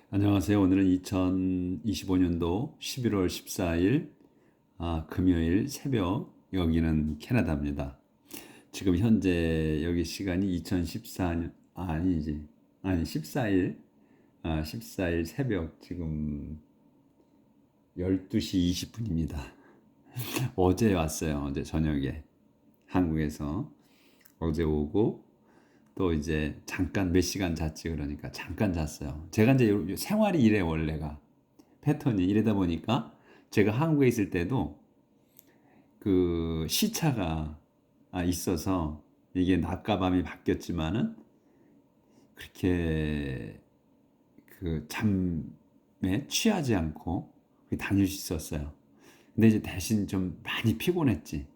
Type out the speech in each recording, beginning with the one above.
안녕하세요. 오늘은 2025년도 11월 14일 금요일 새벽, 여기는 캐나다입니다. 지금 현재 여기 시간이 2014년 아니지 아니 14일 14일 새벽 지금 12시 20분입니다. 어제 왔어요. 어제 저녁에 한국에서 어제 오고 또 이제 잠깐 몇 시간 잤지. 그러니까 잠깐 잤어요. 제가 이제 생활이 이래. 원래가 패턴이 이러다 보니까 제가 한국에 있을 때도 그 시차가 있어서 이게 낮과 밤이 바뀌었지만은 그렇게 그 잠에 취하지 않고 다닐 수 있었어요. 근데 이제 대신 좀 많이 피곤했지.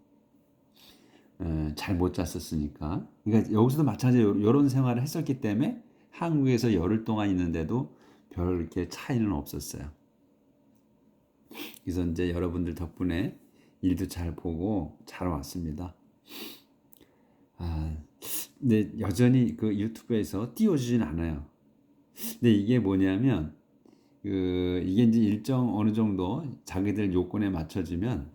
잘 못 잤었으니까. 그러니까 여기서도 마찬가지로 이런 생활을 했었기 때문에 한국에서 열흘 동안 있는데도 별 이렇게 차이는 없었어요. 그래서 이제 여러분들 덕분에 일도 잘 보고 잘 왔습니다. 근데 여전히 그 유튜브에서 띄워주진 않아요. 근데 이게 뭐냐면 이게 이제 일정 어느 정도 자기들 요건에 맞춰지면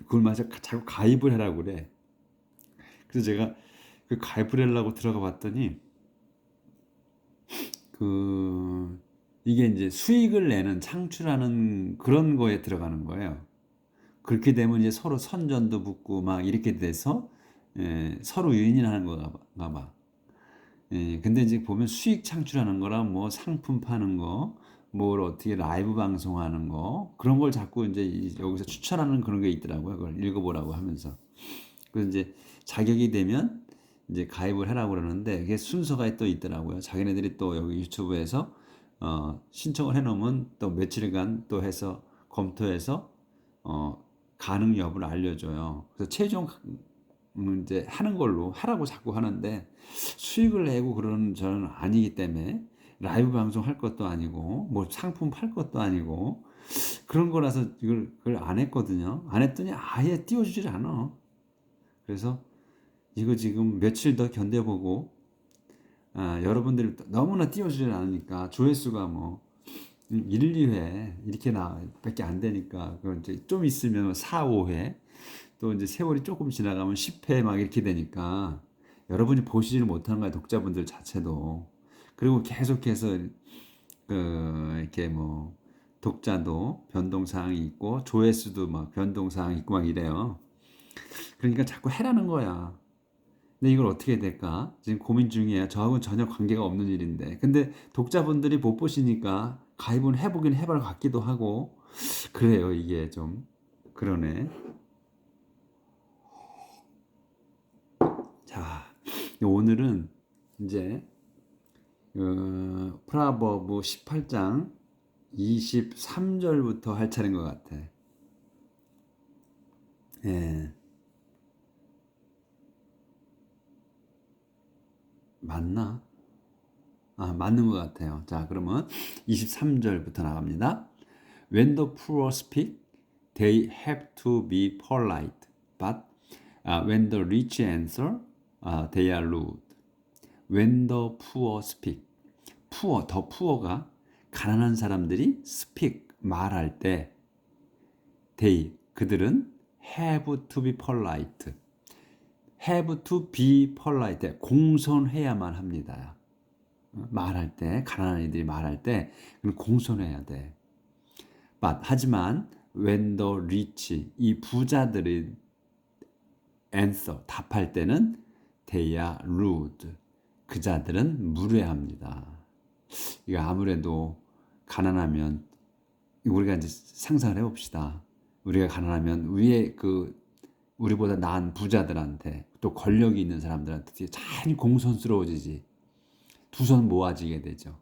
그걸 마저 자꾸 가입을 하라고 그래. 그래서 제가 그 가입을 하려고 들어가 봤더니 그 이게 이제 수익을 내는 창출하는 그런 거에 들어가는 거예요. 그렇게 되면 이제 서로 선전도 붙고 막 이렇게 돼서 서로 유인하는 거가 봐. 근데 이제 보면 수익 창출하는 거랑 뭐 상품 파는 거, 뭘 어떻게 라이브 방송하는 거 그런 걸 자꾸 이제 여기서 추천하는 그런 게 있더라고요. 그걸 읽어보라고 하면서. 그래서 이제 자격이 되면 이제 가입을 하라고 그러는데 그게 순서가 또 있더라고요. 자기네들이 또 여기 유튜브에서 신청을 해놓으면 또 며칠간 또 해서 검토해서 어, 가능 여부를 알려줘요. 그래서 최종 이제 하는 걸로 하라고 자꾸 하는데 수익을 내고 그러는 저는 아니기 때문에 라이브 방송 할 것도 아니고 뭐 상품 팔 것도 아니고 그런 거라서 그걸 안 했거든요. 안 했더니 아예 띄워주질 않아. 그래서 이거 지금 며칠 더 견뎌보고 여러분들이 너무나 띄워주질 않으니까 조회수가 뭐 1, 2회 이렇게 밖에 안 되니까 그 이제 좀 있으면 4, 5회 또 이제 세월이 조금 지나가면 10회 막 이렇게 되니까 여러분이 보시지를 못하는 거야. 독자분들 자체도. 그리고 계속해서 이렇게 뭐 독자도 변동사항이 있고 조회수도 막 변동사항이 있고 막 이래요. 그러니까 자꾸 해라는 거야. 근데 이걸 어떻게 해야 될까? 지금 고민 중이에요. 저하고는 전혀 관계가 없는 일인데. 근데 독자분들이 못 보시니까 가입은 해보긴 해볼 것 같기도 하고 그래요. 이게 좀 그러네. 자, 오늘은 이제 프라버브 18장 23절부터 할 차례인 것 같아. 예, 맞나? 맞는 것 같아요. 자, 그러면 23절부터 나갑니다. When the poor speak, they have to be polite. But when the rich answer, they are rude. When the poor speak, poor, 더 poor가 가난한 사람들이 speak, 말할 때 they, 그들은 have to be polite. have to be polite, 공손해야만 합니다. 말할 때, 가난한 이들이 말할 때 공손해야 돼. But, 하지만 when the rich, 이 부자들이 answer, 답할 때는 they are rude, 그 자들은 무례합니다. 이거 아무래도 가난하면 우리가 이제 상상을 해봅시다. 우리가 가난하면 위에 우리보다 나은 부자들한테 또 권력이 있는 사람들한테 잘 공손스러워지지. 두 손 모아지게 되죠.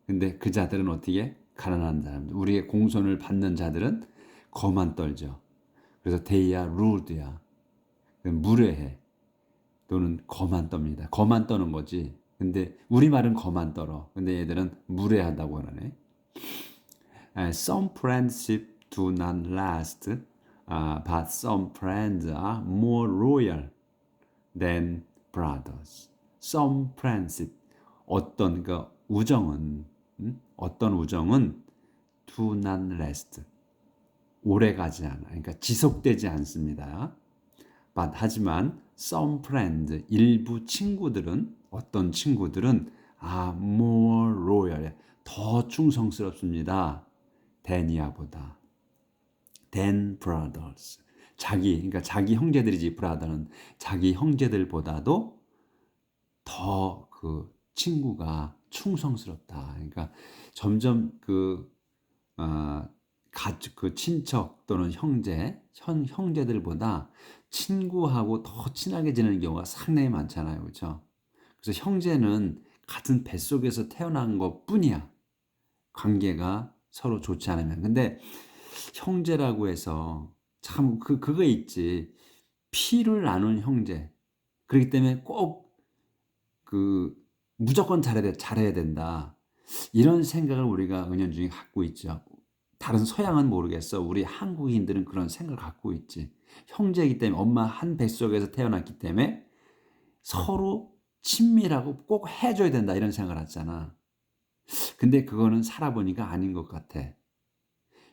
근데 그 자들은 어떻게? 가난한 사람들. 우리의 공손을 받는 자들은 거만 떨죠. 그래서 they are rude야. 무례해. 또는 거만 떱니다. 거만 떠는 거지. 근데 우리말은 거만 떨어. 근데 얘들은 무례하다고 하네. Some friendship do not last, but some friends are more loyal than brothers. Some friendship, 어떤 그 우정은 어떤 우정은 do not last. 오래 가지 않아. 그러니까 지속되지 않습니다. But 하지만 some friends, 일부 친구들은, 어떤 친구들은 more loyal, 더 충성스럽습니다. than이야보다. than brothers. 그러니까 자기 형제들이지, brother는 자기 형제들보다도 더 그 친구가 충성스럽다. 그러니까 점점 그 친척 또는 형제들보다 친구하고 더 친하게 지내는 경우가 상당히 많잖아요. 그렇죠? 그래서 형제는 같은 뱃속에서 태어난 것뿐이야. 관계가 서로 좋지 않으면. 근데 형제라고 해서 참 그거 있지. 피를 나눈 형제. 그렇기 때문에 꼭 무조건 잘해야 된다. 이런 생각을 우리가 은연중에 갖고 있죠. 다른 서양은 모르겠어. 우리 한국인들은 그런 생각을 갖고 있지. 형제이기 때문에 엄마 한 뱃속에서 태어났기 때문에 서로 친밀하고 꼭 해줘야 된다 이런 생각을 하잖아. 근데 그거는 살아보니까 아닌 것 같아.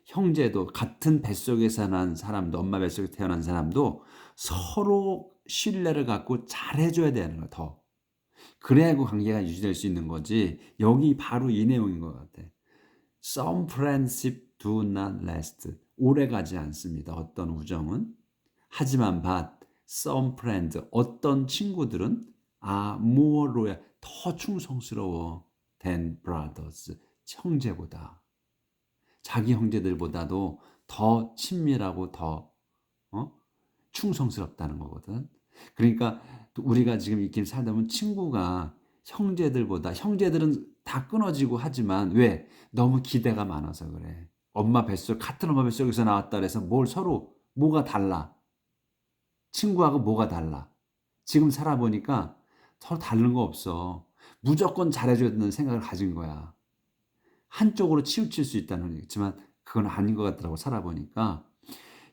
형제도 같은 뱃속에서 난 사람도, 엄마 뱃속에서 태어난 사람도 서로 신뢰를 갖고 잘해줘야 되는 거야, 더. 그래야 그 관계가 유지될 수 있는 거지. 여기 바로 이 내용인 것 같아. Some friendship do not last. 오래 가지 않습니다. 어떤 우정은. 하지만 but some friends, 어떤 친구들은 more loyal, 더 충성스러워 than brothers, 형제보다. 자기 형제들보다도 더 친밀하고 더 충성스럽다는 거거든. 그러니까 우리가 지금 이렇게 살다 보면 친구가 형제들은 다 끊어지고 하지만 왜? 너무 기대가 많아서 그래. 같은 엄마 뱃속에서 나왔다 그래서 뭐가 달라? 친구하고 뭐가 달라? 지금 살아보니까 서로 다른 거 없어. 무조건 잘해줘야 된다는 생각을 가진 거야. 한쪽으로 치우칠 수 있다는 얘기지만 그건 아닌 것 같더라고 살아보니까.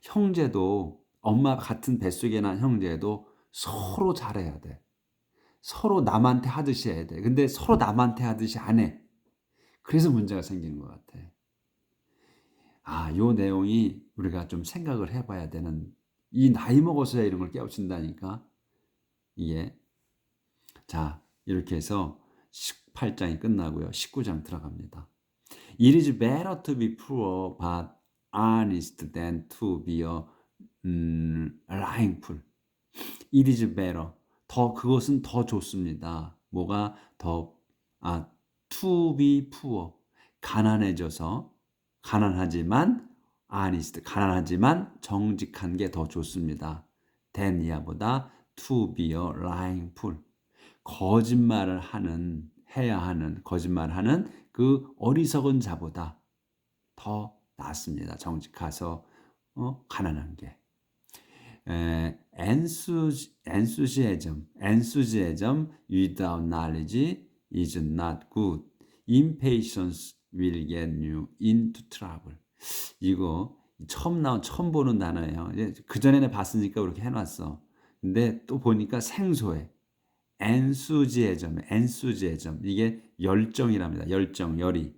형제도 엄마 같은 뱃속에 난 형제도 서로 잘해야 돼. 서로 남한테 하듯이 해야 돼. 근데 서로 남한테 하듯이 안 해. 그래서 문제가 생기는 것 같아. 요 내용이 우리가 좀 생각을 해봐야 되는, 이 나이 먹어서야 이런 걸 깨우친다니까. 이게. 자, 이렇게 해서 18장이 끝나고요. 19장 들어갑니다. It is better to be poor but honest than to be a lying fool. It is better. 그것은 더 좋습니다. 뭐가 to be poor. 가난하지만 honest, 가난하지만 정직한 게 더 좋습니다. than 이하보다 to be a lying fool. 거짓말을 하는 그 어리석은 자보다 더 낫습니다. 정직해서 가난한 게. enthusiasm without knowledge is not good. Impatience will get you into trouble. 이거 처음 보는 단어예요. 그 전에는 봤으니까 그렇게 해놨어. 근데 또 보니까 생소해. enthusiasm 이게 열정이랍니다. 열이.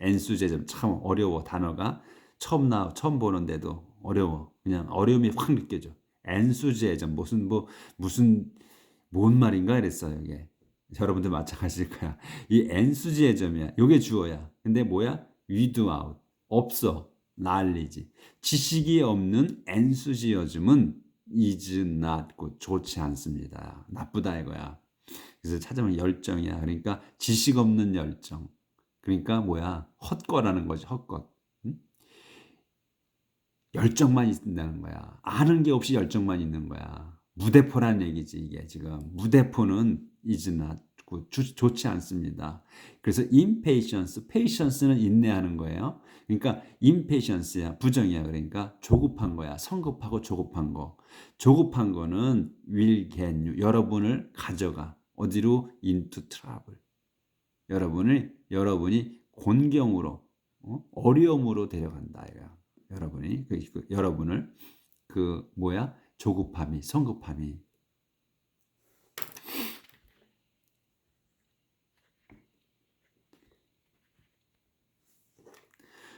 enthusiasm 참 어려워 단어가. 처음 보는데도 어려워. 그냥 어려움이 확 느껴져. enthusiasm 무슨 뭔 말인가 이랬어요. 이게 여러분들 마찬가지일 거야. 이 enthusiasm이야. 이게 주어야. 근데 뭐야? without 없어. knowledge 지식이 없는 enthusiasm은 is not good. 좋지 않습니다. 나쁘다 이거야. 그래서 찾아보면 열정이야. 그러니까 지식 없는 열정. 그러니까 뭐야? 헛거라는 거지. 헛것. 응? 열정만 있다는 거야. 아는 게 없이 열정만 있는 거야. 무대포라는 얘기지 이게 지금. 무대포는 is not good. 좋지 않습니다. 그래서 patience는 인내하는 거예요. 그러니까 impatience야. 부정이야. 그러니까 조급한 거야. 성급하고 조급한 거. 조급한 거는 will get you. 여러분을 가져가. 어디로? into trouble. 여러분이 곤경으로, 어려움으로 데려간다. 여러분을 성급함이.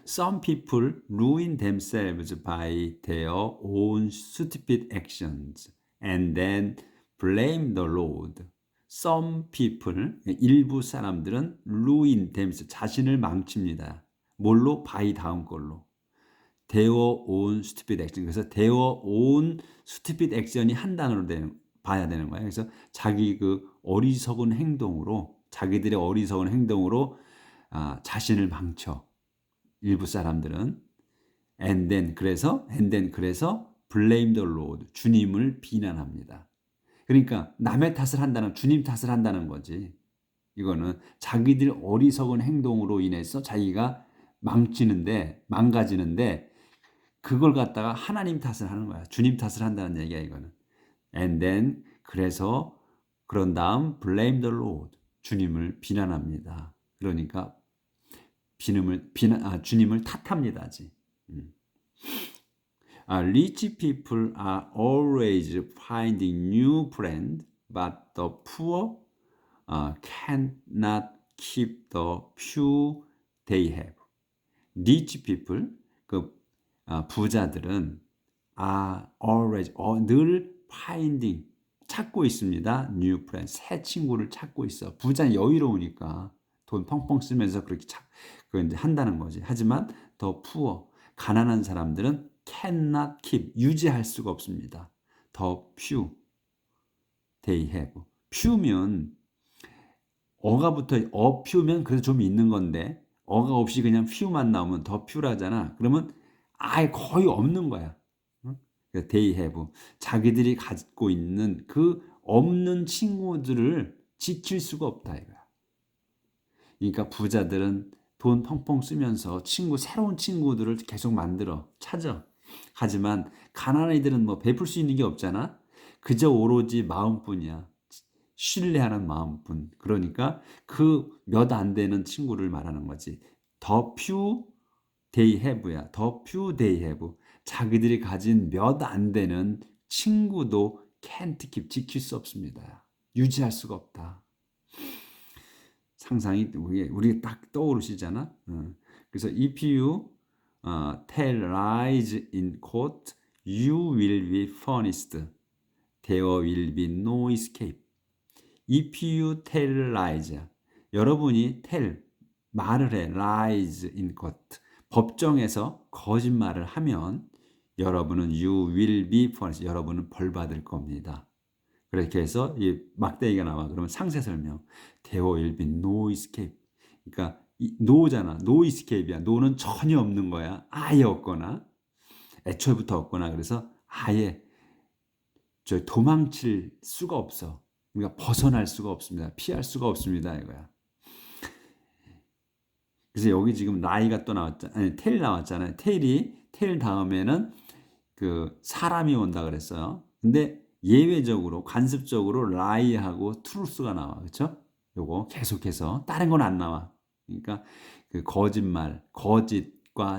Some people ruin themselves by their own stupid actions and then blame the Lord. Some people, 일부 사람들은 ruin themselves, 자신을 망칩니다. 뭘로? by 다음 걸로. their own stupid action. 그래서 their own stupid action이 한 단어로 봐야 되는 거예요. 그래서 자기 그 어리석은 행동으로, 자기들의 어리석은 행동으로 자신을 망쳐. 일부 사람들은 and then 그래서 blame the Lord, 주님을 비난합니다. 그러니까 남의 탓을 한다는, 주님 탓을 한다는 거지. 이거는 자기들 어리석은 행동으로 인해서 자기가 망가지는데 그걸 갖다가 하나님 탓을 하는 거야. 주님 탓을 한다는 얘기야, 이거는. And then 그래서 그런 다음 blame the Lord, 주님을 비난합니다. 그러니까 주님을 탓합니다지. Rich people are always finding new friends, but the poor cannot keep the few they have. Rich people, 부자들은 are always, 늘 finding, 찾고 있습니다. new friends, 새 친구를 찾고 있어. 부자는 여유로우니까 돈 펑펑 쓰면서 그렇게 이제 한다는 거지. 하지만 the poor, 가난한 사람들은 cannot keep, 유지할 수가 없습니다. the few they have. few면 어가 붙어, few면 그래도 좀 있는 건데 어가 없이 그냥 few만 나오면 the few라잖아. 그러면 아예 거의 없는 거야. they have, 자기들이 갖고 있는 그 없는 친구들을 지킬 수가 없다 이거야. 그러니까 부자들은 돈 펑펑 쓰면서 새로운 친구들을 계속 찾아. 하지만 가난한 이들은 뭐 베풀 수 있는 게 없잖아. 그저 오로지 마음뿐이야. 신뢰하는 마음뿐. 그러니까 그 몇 안 되는 친구를 말하는 거지. The few they have야. The few they have. 자기들이 가진 몇 안 되는 친구도 can't keep, 지킬 수 없습니다. 유지할 수가 없다. 상상이 우리 딱 떠오르시잖아. 그래서 if you tell lies in court, you will be punished. There will be no escape. If you tell lies, 여러분이 말을 해, lies in court, 법정에서 거짓말을 하면 여러분은 you will be punished, 여러분은 벌 받을 겁니다. 그렇게 해서 이 막대기가 나와. 그러면 상세 설명. There will be no escape. 그러니까 no잖아. no escape이야. no는 전혀 없는 거야. 아예 없거나 애초부터 없거나. 그래서 아예 도망칠 수가 없어. 그러니까 벗어날 수가 없습니다. 피할 수가 없습니다. 이거야. 그래서 여기 지금 lie가 또 나왔잖아요. tell 나왔잖아요. tell 다음에는 그 사람이 온다 그랬어요. 근데 예외적으로 관습적으로 lie하고 truth가 나와. 그렇죠? 요거 계속해서 다른 건 안 나와. 그러니까 그 거짓과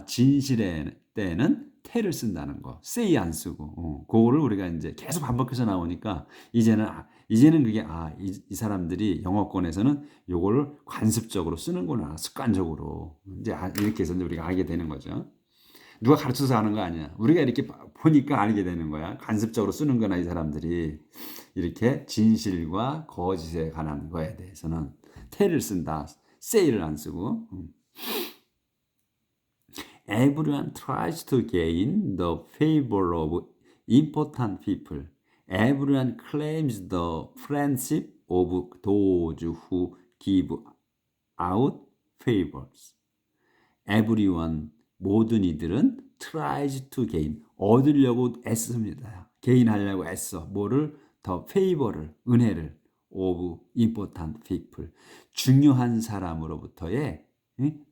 진실의 때는 tell을 쓴다는 거. say 안 쓰고. 그거를 우리가 이제 계속 반복해서 나오니까 이제는 그게 이 사람들이 영어권에서는 요거를 관습적으로 쓰는구나. 습관적으로. 이제 이렇게 해서 우리가 알게 되는 거죠. 누가 가르쳐서 하는 거 아니야. 우리가 이렇게 보니까 알게 되는 거야. 관습적으로 쓰는 거나 이 사람들이 이렇게 진실과 거짓에 관한 거에 대해서는 tell을 쓴다. say를 안 쓰고. Everyone tries to gain the favor of important people. Everyone claims the friendship of those who give out favors. Everyone, 모든 이들은 tries to gain, 얻으려고 애씁니다. gain하려고 애써. 뭐를? the favor를, 은혜를 of important people, 중요한 사람으로부터의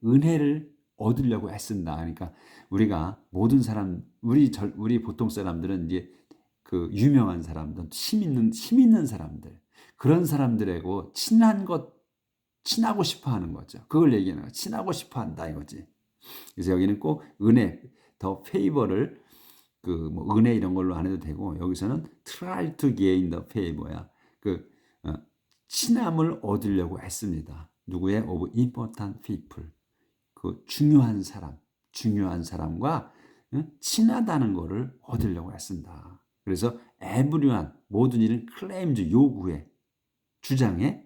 은혜를 얻으려고 애쓴다. 그러니까 우리가 모든 사람, 우리 보통 사람들은 이제 그 유명한 사람들, 힘 있는 사람들, 그런 사람들하고 친하고 싶어 하는 거죠. 그걸 얘기하는 거야. 친하고 싶어 한다 이거지. 그래서 여기는 꼭 은혜, 더 페이버를 뭐 은혜 이런 걸로 안 해도 되고, 여기서는 try to gain the favor야. 친함을 얻으려고 했습니다. 누구의? of important people. 그 중요한 사람, 중요한 사람과 친하다는 거를 얻으려고 애쓴다. 그래서 everyone 모든 일은 claims 요구해 주장해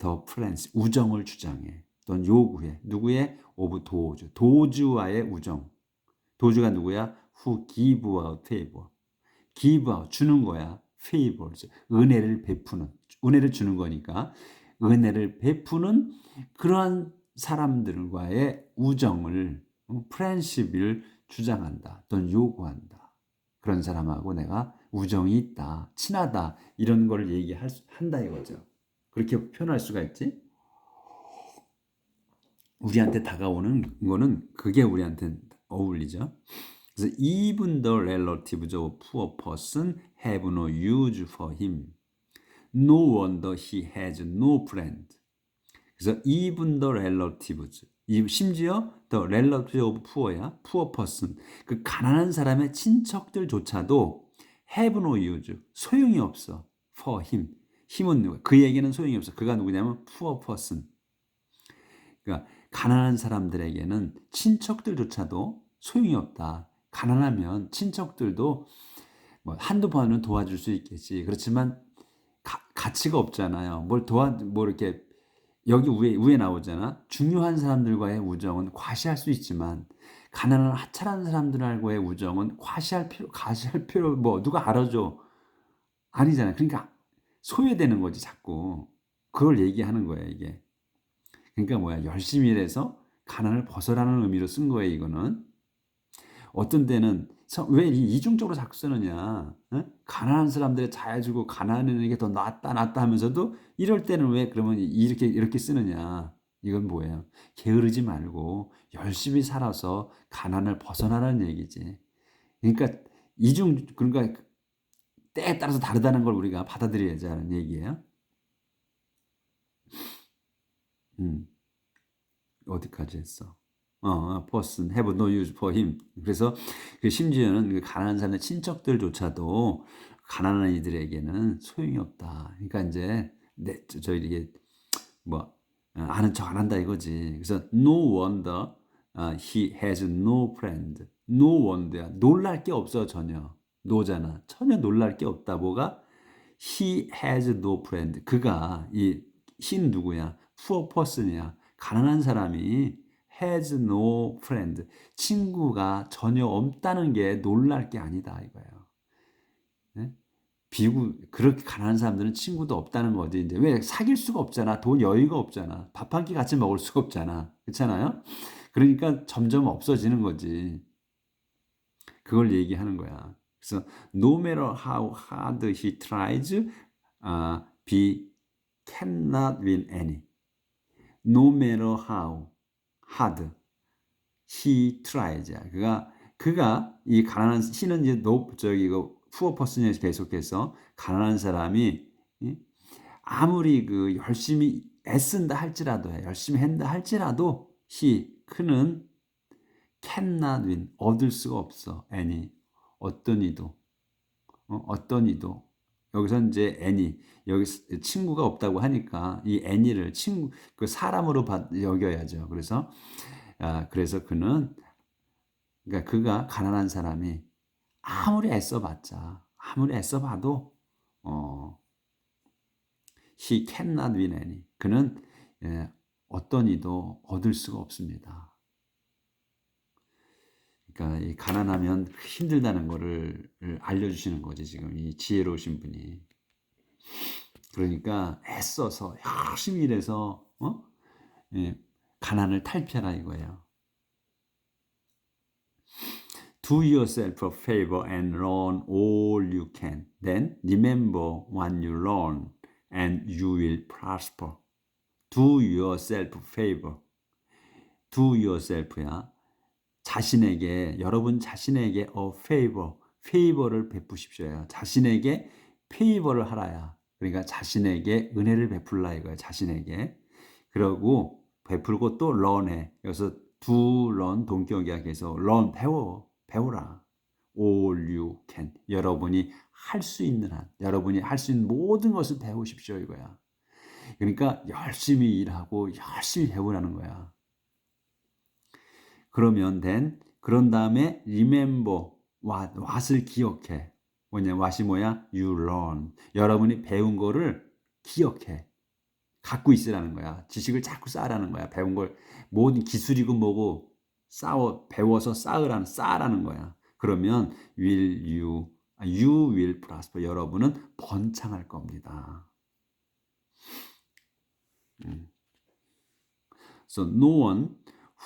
더 프렌스 우정을 주장해 또는 요구해 누구의 오브 도즈 도즈와의 우정 도즈가 누구야? who give out favor give out 주는 거야 favors 은혜를 베푸는 은혜를 주는 거니까 은혜를 베푸는 그러한 사람들과의 우정을 프렌십을 주장한다 또는 요구한다 그런 사람하고 내가 우정이 있다 친하다 이런 걸 한다 이거죠. 그렇게 표현할 수가 있지. 우리한테 다가오는 거는 그게 우리한테 어울리죠. 그래서 even the relatives of poor person have no use for him. No wonder he has no friend. 그래서 even the relatives, 심지어 the relatives of poor야, poor person, 그 가난한 사람의 친척들조차도 have no use, 소용이 없어 for him. 힘은 누구? 그에게는 소용이 없어. 그가 누구냐면 poor person. 그러니까 가난한 사람들에게는 친척들조차도 소용이 없다. 가난하면 친척들도 뭐 한두 번은 도와줄 수 있겠지. 그렇지만 가치가 없잖아요. 뭐 이렇게 여기 위에 나오잖아. 중요한 사람들과의 우정은 과시할 수 있지만 가난한 하찮은 사람들과의 우정은 과시할 필요 뭐 누가 알아줘 아니잖아. 그러니까 소외되는 거지 자꾸. 그걸 얘기하는 거야 이게. 그러니까 뭐야 열심히 일해서 가난을 벗어나는 의미로 쓴 거예요 이거는. 어떤 때는 왜 이중적으로 자꾸 쓰느냐. 가난한 사람들의 자해주고 가난한 게 더 낫다 하면서도 이럴 때는 왜 그러면 이렇게 쓰느냐. 이건 뭐예요? 게으르지 말고 열심히 살아서 가난을 벗어나라는 얘기지. 그러니까 그러니까 때에 따라서 다르다는 걸 우리가 받아들여야지 하는 얘기예요. 어디까지 했어? person have no use for him. 그래서 심지어는 그 가난한 사람의 친척들조차도 가난한 이들에게는 소용이 없다. 그러니까 이제 저희에게 뭐 아는 척 안 한다 이거지. 그래서 no wonder he has no friend. no wonder 놀랄 게 없어 전혀. no잖아. 전혀 놀랄 게 없다. 뭐가? he has no friend. 그가 he는 누구야? poor person이야. 가난한 사람이 has no friend. 친구가 전혀 없다는 게 놀랄 게 아니다 이거예요. 네? 그렇게 가난한 사람들은 친구도 없다는 거지. 이제 왜 사귈 수가 없잖아. 돈 여유가 없잖아. 밥 한 끼 같이 먹을 수가 없잖아. 그렇잖아요? 그러니까 점점 없어지는 거지. 그걸 얘기하는 거야. 그래서 no matter how hard he tries, he cannot win any. No matter how hard he tries. 그가 이 가난한 he는 이제 poor person에서 계속해서 가난한 사람이 아무리 그 열심히 애쓴다 할지라도 열심히 한다 할지라도 그는 cannot win 얻을 수가 없어. any 어떤 이도 어떤 이도 여기서 이제 any 여기 친구가 없다고 하니까 이 any를 친구 그 사람으로 여겨야죠. 그래서 그러니까 그가 가난한 사람이 아무리 애써봐도 he cannot win any 그는 어떤 이도 얻을 수가 없습니다. 그러니까 이 가난하면 힘들다는 거를 알려주시는 거지 지금 이 지혜로우신 분이. 그러니까 애써서 열심히 일해서 가난을 탈피하라 이거예요. Do yourself a favor and learn all you can. Then remember what you learn and you will prosper. Do yourself a favor. Do yourself야. 여러분 자신에게 a favor, favor를 베푸십시오요. 자신에게 favor를 하라야. 그러니까 자신에게 은혜를 베풀라 이거야. 자신에게. 그러고 베풀고 또 learn해. 여기서 do learn 동격이야. 그래서 learn 배워라. all you can. 여러분이 할 수 있는 한, 여러분이 할 수 있는 모든 것을 배우십시오 이거야. 그러니까 열심히 일하고 열심히 배우라는 거야. 그러면 then 그런 다음에 remember, what을 기억해. 뭐냐, what이 뭐야? You learn. 여러분이 배운 거를 기억해. 갖고 있으라는 거야. 지식을 자꾸 쌓으라는 거야. 배운 걸 모든 기술이고 뭐고 배워서 쌓으라는 거야. 그러면 you will prosper. 여러분은 번창할 겁니다. So no one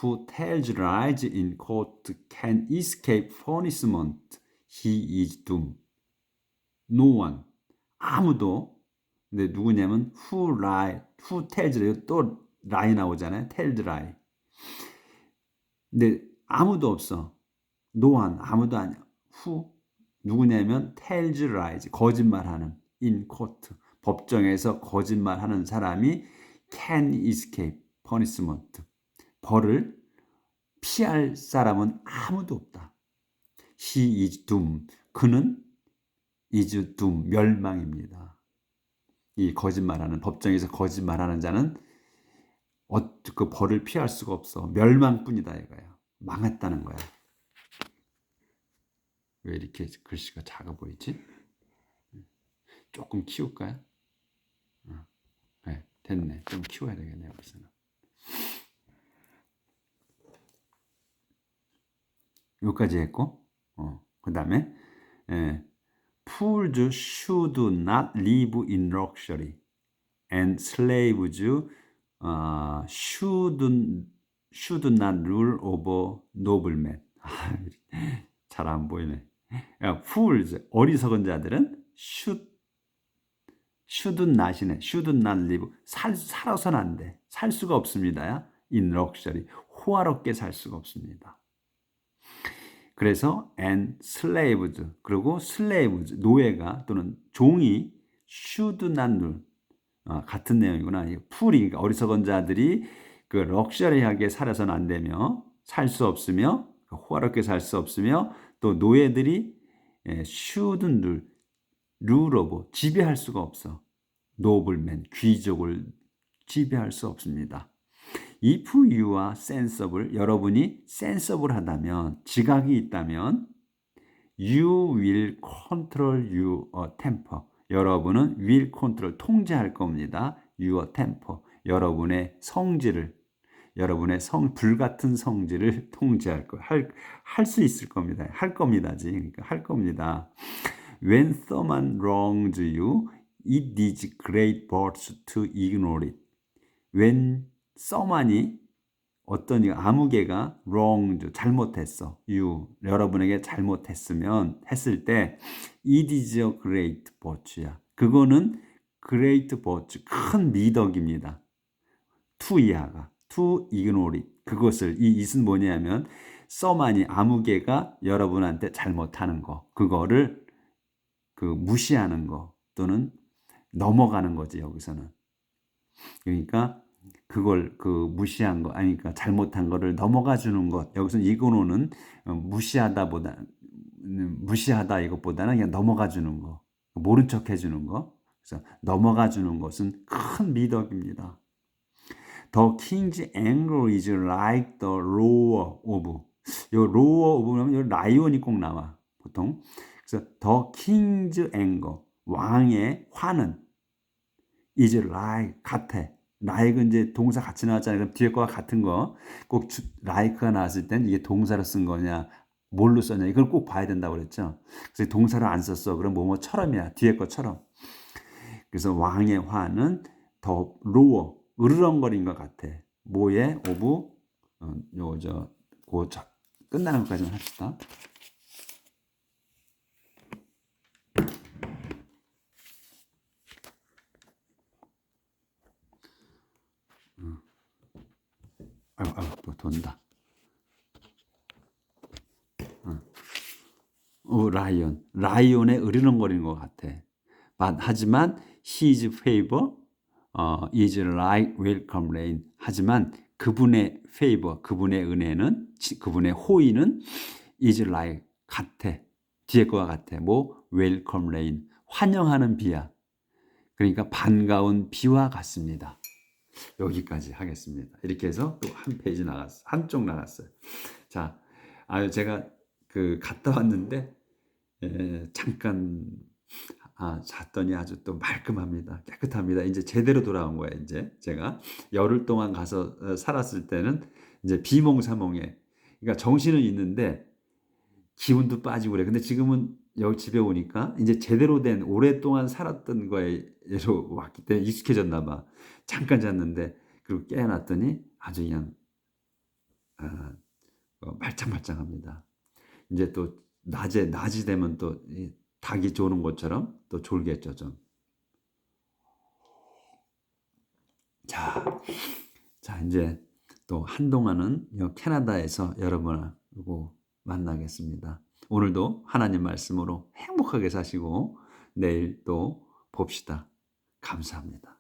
who tells lies in court can escape punishment. He is doomed. No one. 아무도. 근데 누구냐면 who tells lie. 또 lie 나오잖아요. tells lie. 근데 아무도 없어. no one. 아무도 아니야. who 누구냐면 tells lies. 거짓말하는 in court. 법정에서 거짓말하는 사람이 can escape punishment. 벌을 피할 사람은 아무도 없다. He is doomed. 그는 is doomed. 멸망입니다. 이 거짓말하는 법정에서 거짓말하는 자는 그 벌을 피할 수가 없어. 멸망뿐이다 이거야. 망했다는 거야. 왜 이렇게 글씨가 작아 보이지? 조금 키울까요? 네, 됐네. 좀 키워야 되겠네요. 여기서는. 여기까지 했고, 그 다음에 Fools should not live in luxury, and slaves should not rule over noblemen. 잘 안 보이네. Fools, 어리석은 자들은 should not live. 살아서는 안 돼. 살 수가 없습니다. in luxury. 호화롭게 살 수가 없습니다. 그래서 and slaves, 그리고 slaves, 노예가 또는 종이 should not rule. 같은 내용이구나. 풀이, 그러니까 어리석은 자들이 그 럭셔리하게 살아서는 안 되며, 살 수 없으며, 호화롭게 살 수 없으며, 또 노예들이 shouldn't rule over, 지배할 수가 없어. nobleman, 귀족을 지배할 수 없습니다. If you are sensible, 여러분이 sensible 하다면, 지각이 있다면, you will control your temper. 여러분은 will control, 통제할 겁니다. your temper. 여러분의 성질을, 여러분의 불같은 성질을 통제할 거, 할 수 있을 겁니다. 할 겁니다지. 그러니까 할 겁니다. When someone wrongs you, it is great virtue to ignore it. When someone이 어떤 아무개가 wronged, 잘못했어. 여러분에게 잘못했으면 했을 때 it is a great virtue야. 그거는 great virtue, 큰 미덕입니다. to 이하가 to ignore it. 그것을 이 it은 뭐냐면 someone이 아무개가 여러분한테 잘못하는 거, 그거를 무시하는 거 또는 넘어가는 거지 여기서는. 그러니까 그걸 무시한 거 아니니까 잘못한 거를 넘어가 주는 것. 여기서 이거는 무시하다 이것보다는 그냥 넘어가 주는 거. 모른 척 해주는 거. 그래서 넘어가 주는 것은 큰 미덕입니다. The king's anger is like the roar of. 요 roar of면 요 라이온이 꼭 나와 보통. 그래서 the king's anger, 왕의 화는 is like, 같아. like은 이제 동사 같이 나왔잖아요. 그럼 뒤에 거와 같은 거. 꼭 like가 나왔을 땐 이게 동사로 쓴 거냐, 뭘로 썼냐, 이걸 꼭 봐야 된다고 그랬죠. 그래서 동사를 안 썼어. 그럼 뭐뭐처럼이야. 뒤에 것처럼. 그래서 왕의 화는 더 roar, 으르렁거린 것 같아. 뭐에? 오브, 끝나는 것까지만 합시다. 또 돈다. 라이온의 으르렁거리는 것 같아. 하지만 his favor is like welcome rain. 하지만 그분의 favor, 그분의 은혜는, 그분의 호의는 is like, 같아. 뒤에 거와 같아. 뭐 welcome rain, 환영하는 비야. 그러니까 반가운 비와 같습니다. 여기까지 하겠습니다. 이렇게 해서 또 한 페이지 나갔어. 한쪽 나갔어요. 자, 아유, 제가 갔다 왔는데 잠깐 잤더니 아주 또 말끔합니다. 깨끗합니다. 인제 제대로 돌아온 거예요 인제 제가. 열흘 동안 가서 살았을 때는 인제 비몽사몽에, 그러니까 정신은 있는데 기운도 빠지고 그래요. 근데 지금은 여기 집에 오니까 인제 제대로 된 오랫동안 살았던 거에로 왔기 때문에 익숙해졌나 봐. 잠깐 잤는데 그리고 깨어났더니 아주 그냥 아 말짱말짱합니다. 인제 또 낮이 되면 또 이 닭이 조는 것처럼 또 졸겠죠 좀. 자, 인제 또 한동안은 캐나다에서 여러분하고 만나겠습니다. 오늘도 하나님 말씀으로 행복하게 사시고 내일 또 봅시다. 감사합니다.